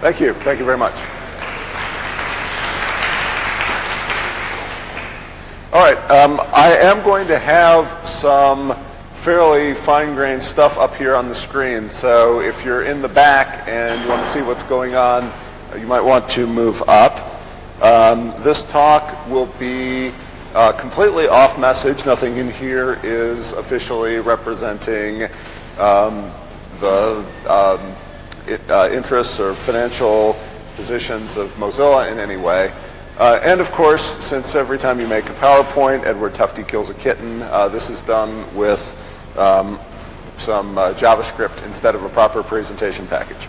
Thank you. Thank you very much. All right. I am going to have some fairly fine-grained stuff up here on the screen. So if you're in the back and you want to see what's going on, you might want to move up. This talk will be completely off message. Nothing in here is officially representing the interests or financial positions of Mozilla in any way. And of course, since every time you make a PowerPoint, Edward Tufte kills a kitten, this is done with some JavaScript instead of a proper presentation package.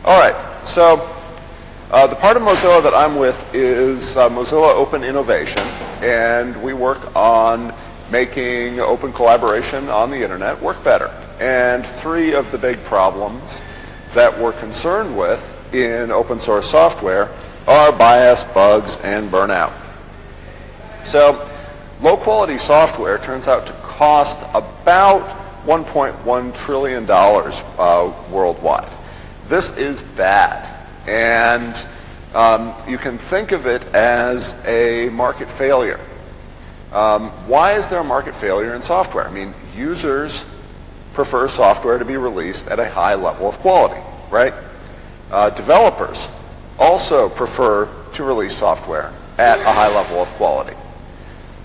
All right, so the part of Mozilla that I'm with is Mozilla Open Innovation, and we work on making open collaboration on the internet work better. And three of the big problems that we're concerned with in open source software are bias, bugs, and burnout. So low quality software turns out to cost about $1.1 trillion worldwide. This is bad. And you can think of it as a market failure. Why is there a market failure in software? I mean, users prefer software to be released at a high level of quality, right? Developers also prefer to release software at a high level of quality.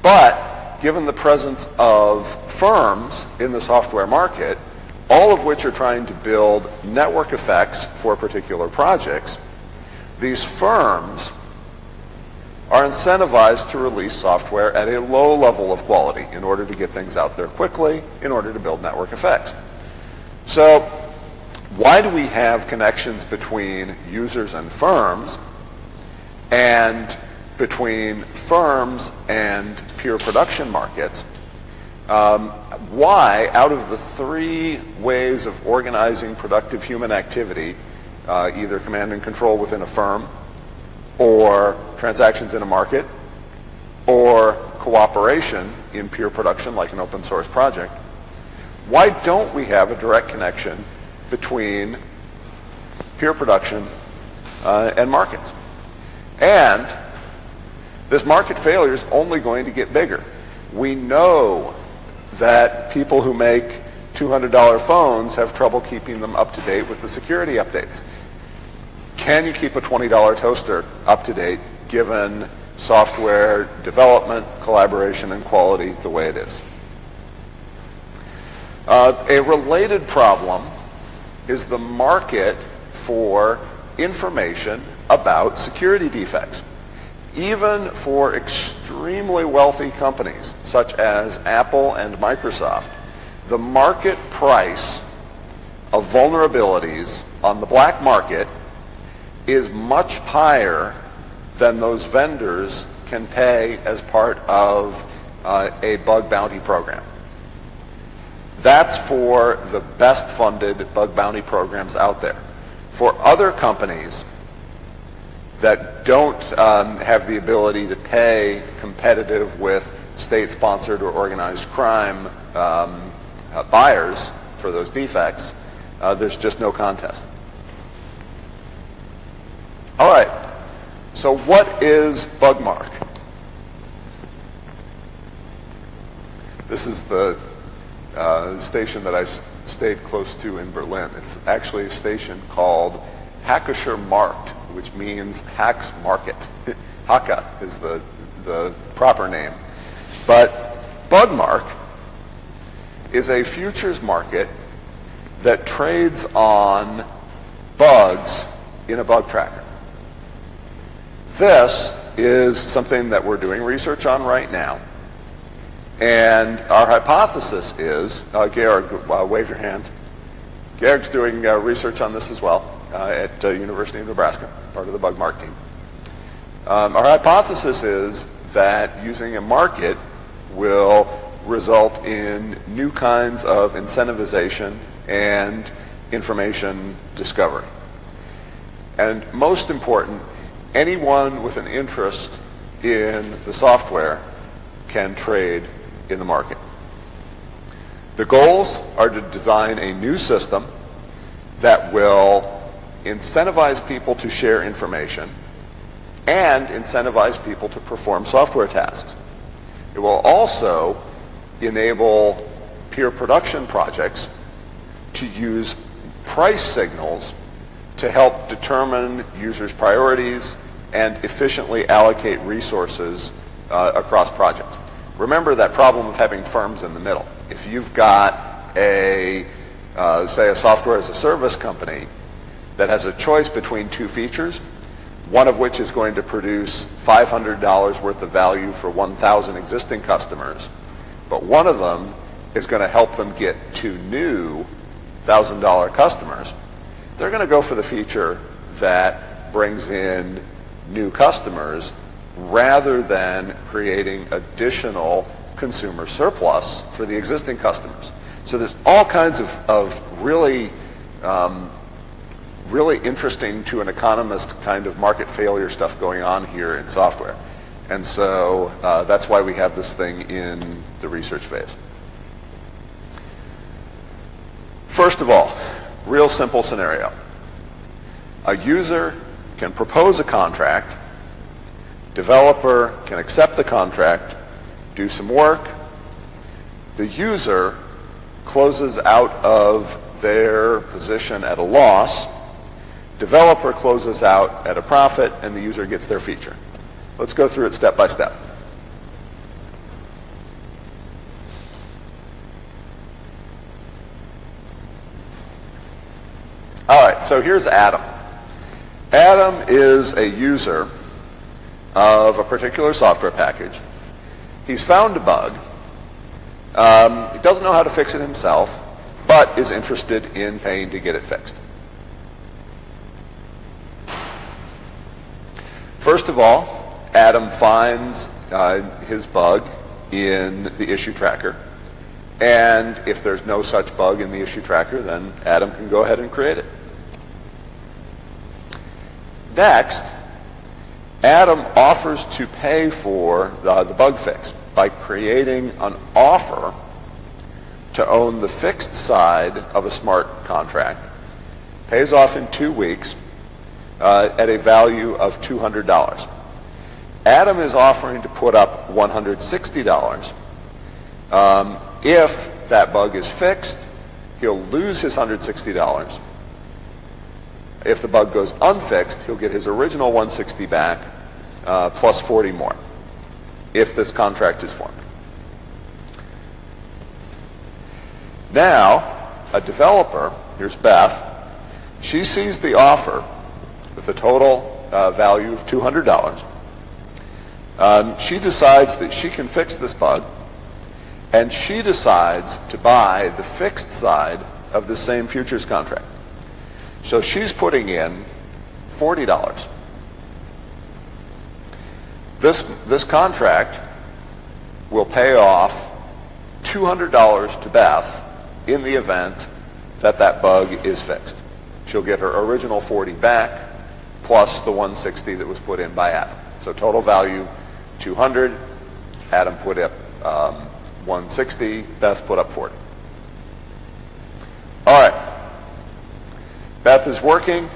But given the presence of firms in the software market, all of which are trying to build network effects for particular projects, these firms are incentivized to release software at a low level of quality in order to get things out there quickly, in order to build network effects. So why do we have connections between users and firms, and between firms and peer production markets? Why, out of the three ways of organizing productive human activity, either command and control within a firm, or transactions in a market, or cooperation in peer production like an open source project, why don't we have a direct connection between peer production and markets? And this market failure is only going to get bigger. We know that people who make $200 phones have trouble keeping them up to date with the security updates. Can you keep a $20 toaster up to date given software development, collaboration, and quality the way it is? A related problem is the market for information about security defects. Even for extremely wealthy companies such as Apple and Microsoft, the market price of vulnerabilities on the black market is much higher than those vendors can pay as part of a bug bounty program. That's for the best funded bug bounty programs out there. For other companies that don't have the ability to pay competitive with state-sponsored or organized crime buyers for those defects, there's just no contest. All right, so what is Bugmark? This is the station that I stayed close to in Berlin. It's actually a station called Hackischer Markt, which means Hacks Market. Haka is the proper name. But Bugmark is a futures market that trades on bugs in a bug tracker. This is something that we're doing research on right now. And our hypothesis is, Georg, wave your hand. Georg's doing research on this as well at University of Nebraska, part of the Bugmark team. Our hypothesis is that using a market will result in new kinds of incentivization and information discovery. And most important, anyone with an interest in the software can trade in the market. The goals are to design a new system that will incentivize people to share information, and incentivize people to perform software tasks. It will also enable peer production projects to use price signals to help determine users' priorities and efficiently allocate resources across projects. Remember that problem of having firms in the middle. If you've got say a software as a service company that has a choice between two features, one of which is going to produce $500 worth of value for 1,000 existing customers, but one of them is going to help them get 2 new $1,000 customers, they're going to go for the feature that brings in new customers rather than creating additional consumer surplus for the existing customers. So there's all kinds of really interesting to an economist kind of market failure stuff going on here in software. And so that's why we have this thing in the research phase. First of all, real simple scenario. A user can propose a contract, developer can accept the contract, do some work, the user closes out of their position at a loss, developer closes out at a profit, and the user gets their feature. Let's go through it step by step. All right, so here's Adam. Adam is a user of a particular software package. He's found a bug. He doesn't know how to fix it himself, but is interested in paying to get it fixed. First of all, Adam finds his bug in the issue tracker. And if there's no such bug in the issue tracker, then Adam can go ahead and create it. Next, Adam offers to pay for the bug fix by creating an offer to own the fixed side of a smart contract. Pays off in 2 weeks at a value of $200. Adam is offering to put up $160. If that bug is fixed, he'll lose his $160. If the bug goes unfixed, he'll get his original $160 back plus 40 more if this contract is formed. Now, a developer, here's Beth, she sees the offer with a total value of $200. She decides that she can fix this bug, and she decides to buy the fixed side of the same futures contract. So she's putting in $40. This contract will pay off $200 to Beth in the event that that bug is fixed. She'll get her original $40 back plus the $160 that was put in by Adam. So total value $200. Adam put up $160. Beth put up $40. All right. Beth is working.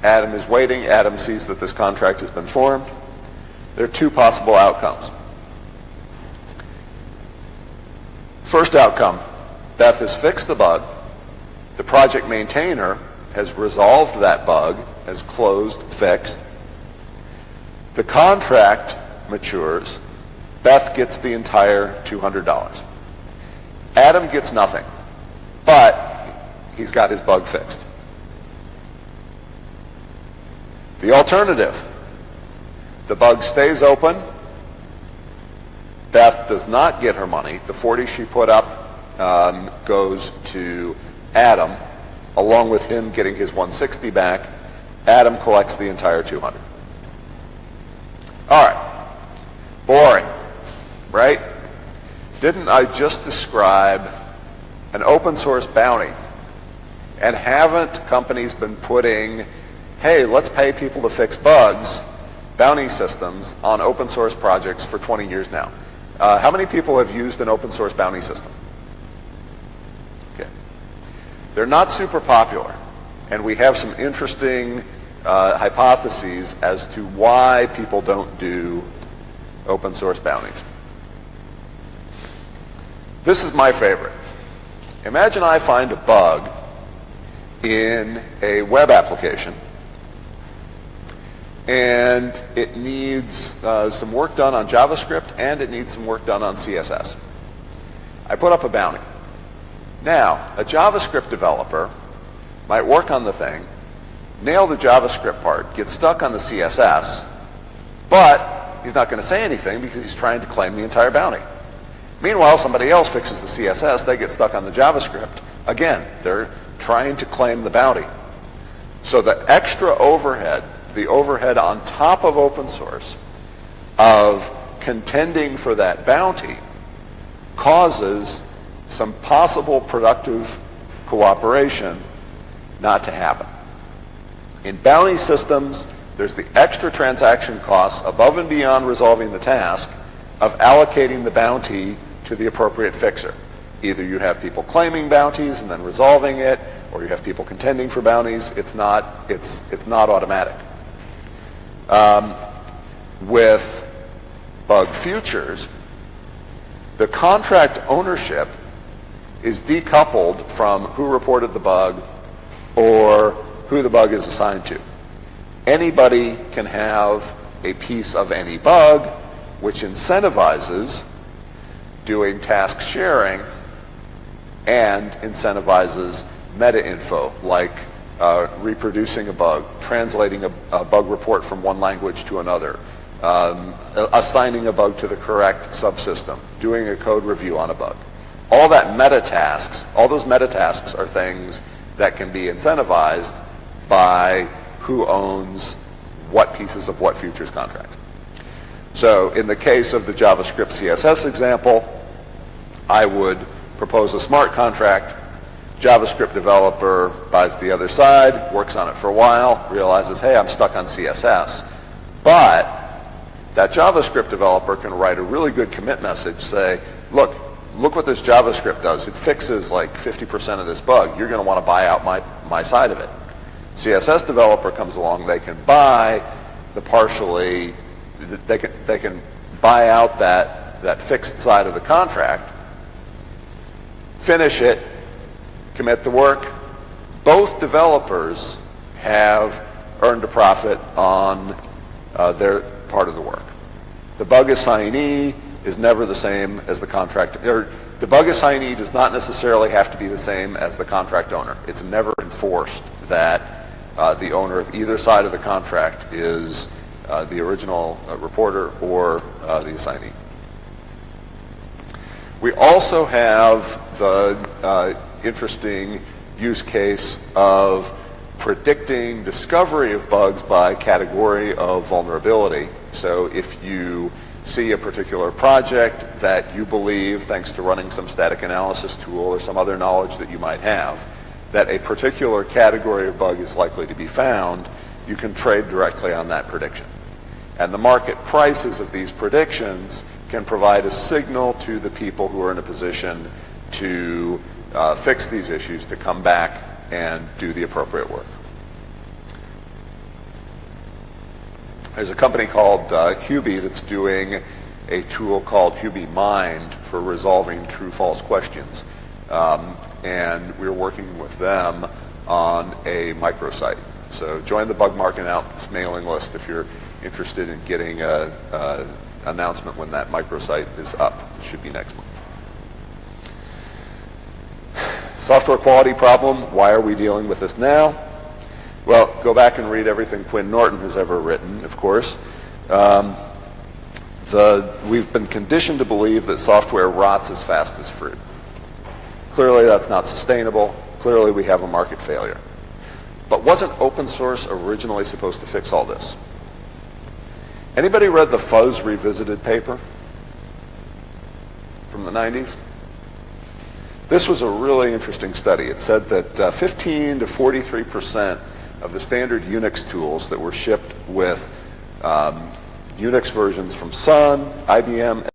Adam is waiting. Adam sees that this contract has been formed. There are 2 possible outcomes. First outcome, Beth has fixed the bug. The project maintainer has resolved that bug, has closed, fixed. The contract matures. Beth gets the entire $200. Adam gets nothing, but he's got his bug fixed. The alternative, the bug stays open. Beth does not get her money. The $40 she put up goes to Adam, along with him getting his $160 back. Adam collects the entire $200. All right. Boring, right? Didn't I just describe an open source bounty? And haven't companies been putting, hey, let's pay people to fix bugs, bounty systems on open source projects for 20 years now? How many people have used an open source bounty system? Okay. They're not super popular. And we have some interesting hypotheses as to why people don't do open source bounties. This is my favorite. Imagine I find a bug in a web application, and it needs some work done on JavaScript, and it needs some work done on CSS. I put up a bounty. Now, a JavaScript developer might work on the thing, nail the JavaScript part, get stuck on the CSS, but he's not going to say anything because he's trying to claim the entire bounty. Meanwhile, somebody else fixes the CSS, they get stuck on the JavaScript. Again, they're trying to claim the bounty. So the extra overhead, the overhead on top of open source of contending for that bounty causes some possible productive cooperation not to happen. In bounty systems, there's the extra transaction costs above and beyond resolving the task of allocating the bounty to the appropriate fixer. Either you have people claiming bounties and then resolving it, or you have people contending for bounties. It's not automatic. With bug futures, the contract ownership is decoupled from who reported the bug or who the bug is assigned to. Anybody can have a piece of any bug, which incentivizes doing task sharing and incentivizes meta-info, like reproducing a bug, translating a bug report from one language to another, assigning a bug to the correct subsystem, doing a code review on a bug. All that meta tasks, all those meta tasks are things that can be incentivized by who owns what pieces of what futures contracts. So in the case of the JavaScript CSS example, I would propose a smart contract. JavaScript developer buys the other side, works on it for a while, realizes, hey, I'm stuck on CSS. But that JavaScript developer can write a really good commit message, say, look what this JavaScript does. It fixes like 50% of this bug. You're going to want to buy out my side of it. CSS developer comes along, they can buy the partially, they can buy out that fixed side of the contract, finish it, commit the work. Both developers have earned a profit on their part of the work. The bug assignee is never the same as the contract, or the bug assignee does not necessarily have to be the same as the contract owner. It's never enforced that the owner of either side of the contract is the original reporter or the assignee. We also have the interesting use case of predicting discovery of bugs by category of vulnerability. So if you see a particular project that you believe, thanks to running some static analysis tool or some other knowledge that you might have, that a particular category of bug is likely to be found, you can trade directly on that prediction. And the market prices of these predictions can provide a signal to the people who are in a position to fix these issues, to come back and do the appropriate work. There's a company called Hubie that's doing a tool called Hubie Mind for resolving true-false questions. And we're working with them on a microsite. So join the Bugmark Announcements mailing list if you're interested in getting an announcement when that microsite is up. It should be next month. Software quality problem. Why are we dealing with this now? Well, go back and read everything Quinn Norton has ever written, of course. We've been conditioned to believe that software rots as fast as fruit. Clearly, that's not sustainable. Clearly, we have a market failure. But wasn't open source originally supposed to fix all this? Anybody read the Fuzz Revisited paper from the 90s? This was a really interesting study. It said that 15 to 43% of the standard Unix tools that were shipped with Unix versions from Sun, IBM,